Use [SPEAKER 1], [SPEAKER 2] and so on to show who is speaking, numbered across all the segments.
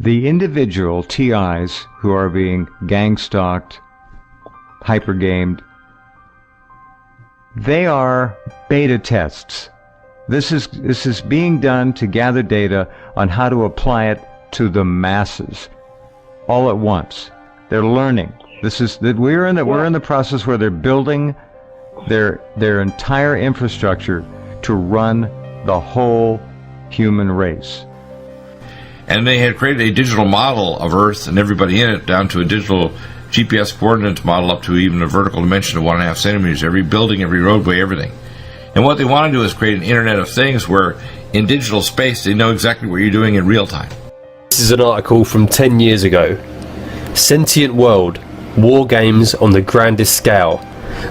[SPEAKER 1] The individual TIs who are being gang-stalked, hyper-gamed, they are beta tests. This is being done to gather data on how to apply it to the masses all at once. They're learning. We're in the process where they're building their entire infrastructure to run the whole human race.
[SPEAKER 2] And they had created a digital model of Earth and everybody in it, down to a digital GPS coordinates model up to even a vertical dimension of 1.5 centimeters, every building, every roadway, everything. And what they want to do is create an Internet of Things where in digital space they know exactly what you're doing in real time.
[SPEAKER 3] This is an article from 10 years ago. Sentient World, War Games on the Grandest Scale.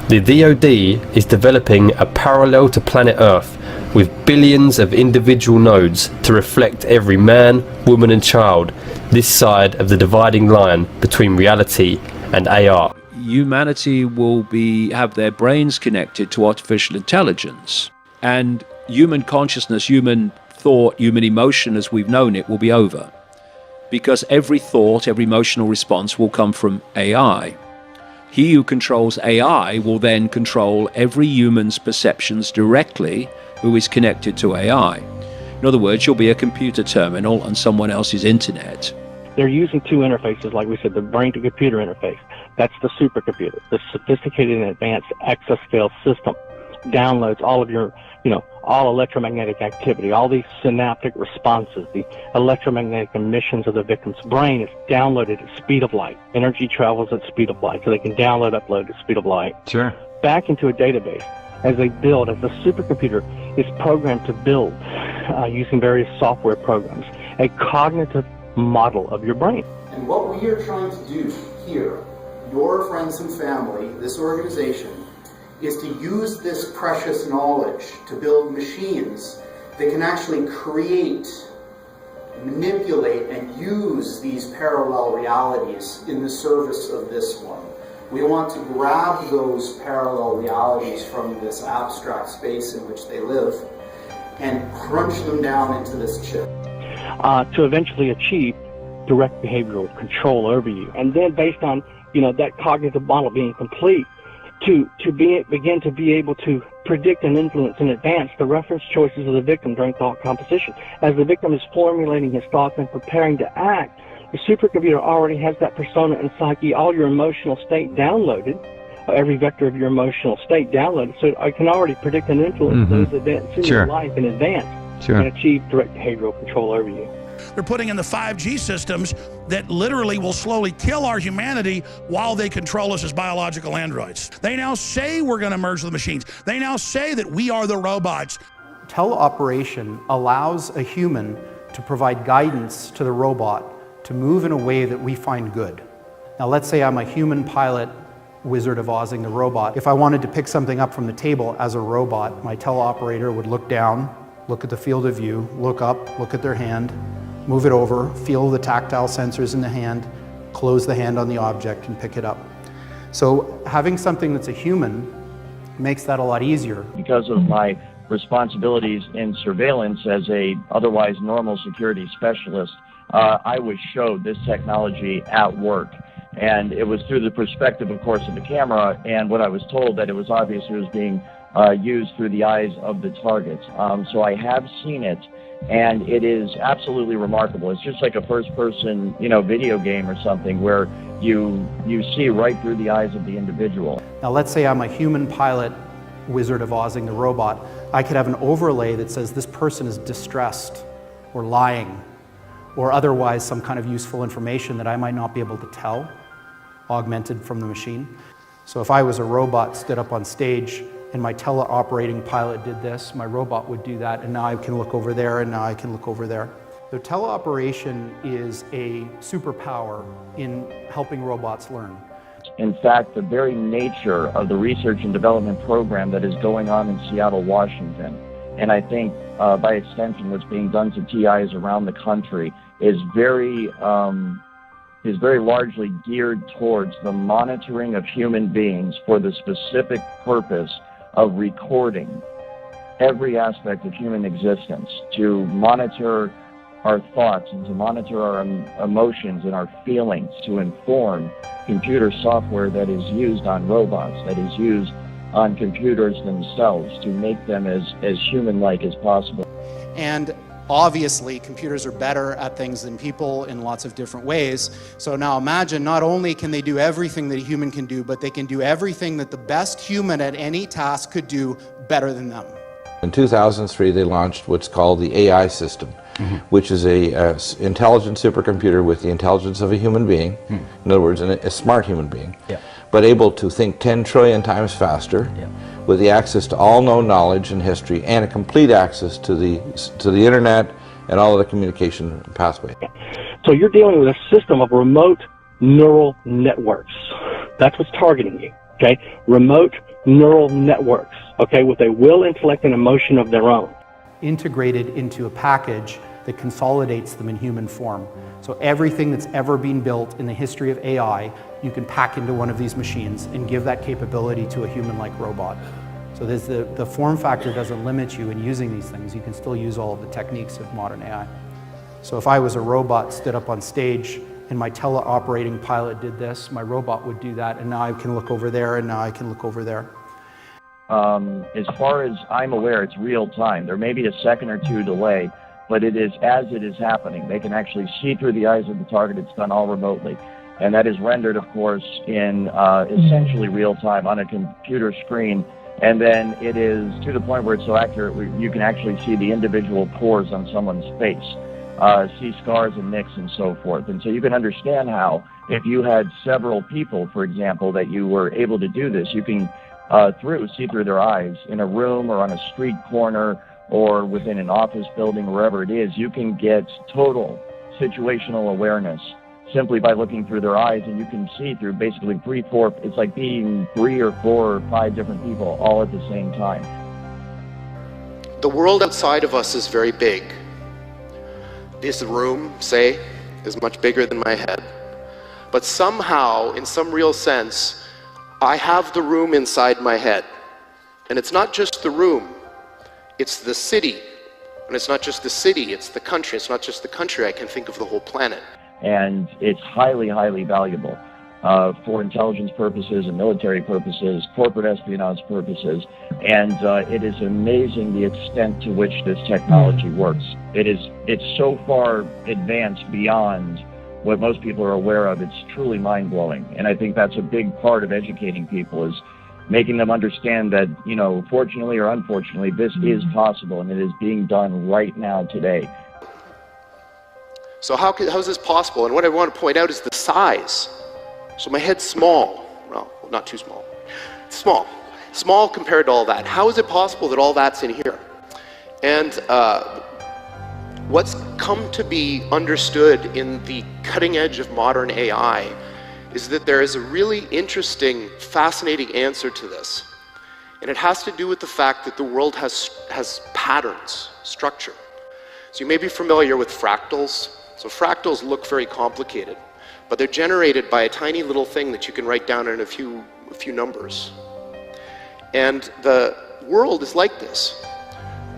[SPEAKER 3] The DoD is developing a parallel to planet Earth with billions of individual nodes to reflect every man, woman and child this side of the dividing line between reality and AR.
[SPEAKER 4] Humanity will have their brains connected to artificial intelligence, and human consciousness, human thought, human emotion as we've known it will be over. Because every thought, every emotional response will come from AI. He who controls AI will then control every human's perceptions directly who is connected to AI. In other words, you'll be a computer terminal on someone else's internet.
[SPEAKER 5] They're using two interfaces, like we said, the brain-to-computer interface. That's the supercomputer. The sophisticated and advanced exascale system downloads all of your, all electromagnetic activity, all these synaptic responses, the electromagnetic emissions of the victim's brain is downloaded at speed of light. Energy travels at speed of light, so they can download, upload at speed of light.
[SPEAKER 1] Sure.
[SPEAKER 5] Back into a database as the supercomputer is programmed to build using various software programs, a cognitive model of your brain.
[SPEAKER 6] And what we are trying to do here, your friends and family, this organization, is to use this precious knowledge to build machines that can actually create, manipulate, and use these parallel realities in the service of this one. We want to grab those parallel realities from this abstract space in which they live and crunch them down into this chip.
[SPEAKER 5] To eventually achieve direct behavioral control over you. And then based on, that cognitive model being complete, to begin to be able to predict and influence in advance the reference choices of the victim during thought composition. As the victim is formulating his thoughts and preparing to act, the supercomputer already has that persona and psyche, all your emotional state downloaded, every vector of your emotional state downloaded, so I can already predict and influence those events in your life in advance and achieve direct behavioral control over you.
[SPEAKER 7] They're putting in the 5G systems that literally will slowly kill our humanity while they control us as biological androids. They now say we're going to merge the machines. They now say that we are the robots.
[SPEAKER 8] Teleoperation allows a human to provide guidance to the robot to move in a way that we find good. Now let's say I'm a human pilot, Wizard of Ozing the robot. If I wanted to pick something up from the table as a robot, my teleoperator would look down, look at the field of view, look up, look at their hand, move it over, feel the tactile sensors in the hand, close the hand on the object and pick it up. So having something that's a human makes that a lot easier.
[SPEAKER 9] Because of my responsibilities in surveillance as a otherwise normal security specialist, I was showed this technology at work. And it was through the perspective, of course, of the camera, and what I was told that it was obvious it was being used through the eyes of the targets. So I have seen it, and it is absolutely remarkable. It's just like a first-person, video game or something where you see right through the eyes of the individual.
[SPEAKER 8] Now let's say I'm a human pilot, Wizard of Ozing the robot. I could have an overlay that says this person is distressed or lying or otherwise some kind of useful information that I might not be able to tell, augmented from the machine. So if I was a robot, stood up on stage, and my teleoperating pilot did this, my robot would do that, and now I can look over there, and now I can look over there. So teleoperation is a superpower in helping robots learn.
[SPEAKER 9] In fact, the very nature of the research and development program that is going on in Seattle, Washington, and I think by extension what's being done to TIs around the country is very largely geared towards the monitoring of human beings for the specific purpose of recording every aspect of human existence, to monitor our thoughts and to monitor our emotions and our feelings, to inform computer software that is used on robots, that is used on computers themselves, to make them as human-like as possible.
[SPEAKER 8] And obviously, computers are better at things than people in lots of different ways. So now imagine, not only can they do everything that a human can do, but they can do everything that the best human at any task could do better than them.
[SPEAKER 10] In 2003, they launched what's called the AI system, which is a intelligent supercomputer with the intelligence of a human being. In other words, a smart human being, but able to think 10 trillion times faster, with the access to all known knowledge and history, and a complete access to the internet and all of the communication pathway.
[SPEAKER 5] So you're dealing with a system of remote neural networks. That's what's targeting you, okay? Remote neural networks, okay, with a will, intellect, and emotion of their own.
[SPEAKER 8] Integrated into a package that consolidates them in human form. So everything that's ever been built in the history of AI, you can pack into one of these machines and give that capability to a human-like robot. So there's the form factor doesn't limit you in using these things. You can still use all of the techniques of modern AI. So if I was a robot, stood up on stage, and my teleoperating pilot did this, my robot would do that, and now I can look over there, and now I can look over there.
[SPEAKER 9] As far as I'm aware, it's real time. There may be a second or two delay, but it is as it is happening. They can actually see through the eyes of the target. It's done all remotely. And that is rendered, of course, in essentially real time on a computer screen. And then it is to the point where it's so accurate, you can actually see the individual pores on someone's face, see scars and nicks and so forth. And so you can understand how, if you had several people, for example, that you were able to do this, you can see through their eyes in a room or on a street corner or within an office building, wherever it is. You can get total situational awareness simply by looking through their eyes, and you can see through basically it's like being 3 or 4 or 5 different people all at the same time.
[SPEAKER 11] The world outside of us is very big. This room, say, is much bigger than my head. But somehow, in some real sense, I have the room inside my head. And it's not just the room, it's the city. And it's not just the city, it's the country. It's not just the country, I can think of the whole planet.
[SPEAKER 9] And it's highly, highly valuable for intelligence purposes and military purposes, corporate espionage purposes. And it is amazing the extent to which this technology works. It's so far advanced beyond what most people are aware of. It's truly mind-blowing. And I think that's a big part of educating people, is making them understand that, fortunately or unfortunately, this is possible, and it is being done right now today.
[SPEAKER 11] So how is this possible? And what I want to point out is the size. So my head's small. Well, not too small. Small. Small compared to all that. How is it possible that all that's in here? And what's come to be understood in the cutting edge of modern AI is that there is a really interesting, fascinating answer to this. And it has to do with the fact that the world has patterns, structure. So you may be familiar with fractals. So fractals look very complicated, but they're generated by a tiny little thing that you can write down in a few numbers. And the world is like this.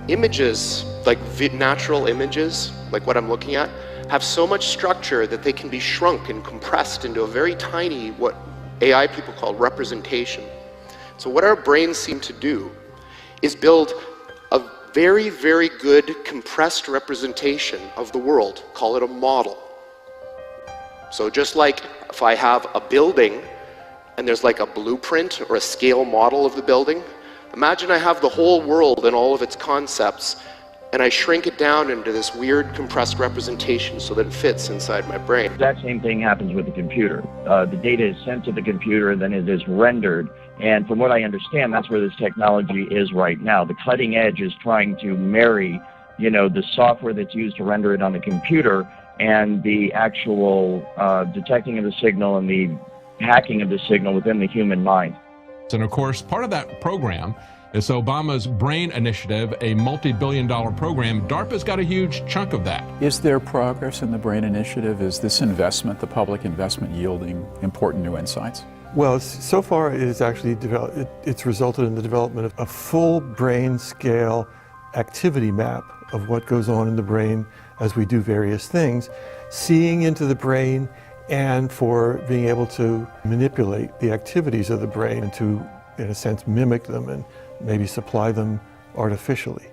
[SPEAKER 11] Images, like natural images, like what I'm looking at, have so much structure that they can be shrunk and compressed into a very tiny, what AI people call representation. So what our brains seem to do is build a very, very good compressed representation of the world. Call it a model. So just like if I have a building and there's like a blueprint or a scale model of the building, imagine I have the whole world and all of its concepts, and I shrink it down into this weird compressed representation so that it fits inside my brain.
[SPEAKER 9] The exact same thing happens with the computer. The data is sent to the computer, and then it is rendered. And from what I understand, that's where this technology is right now. The cutting edge is trying to marry, the software that's used to render it on the computer and the actual detecting of the signal and the hacking of the signal within the human mind.
[SPEAKER 12] And of course, part of that program is Obama's BRAIN initiative, a multi-billion-dollar program. DARPA's got a huge chunk of that.
[SPEAKER 13] Is there progress in the BRAIN initiative? Is this investment, the public investment, yielding important new insights?
[SPEAKER 14] Well, so far it has actually it's resulted in the development of a full brain scale activity map of what goes on in the brain as we do various things, seeing into the brain, and for being able to manipulate the activities of the brain and to, in a sense, mimic them and maybe supply them artificially.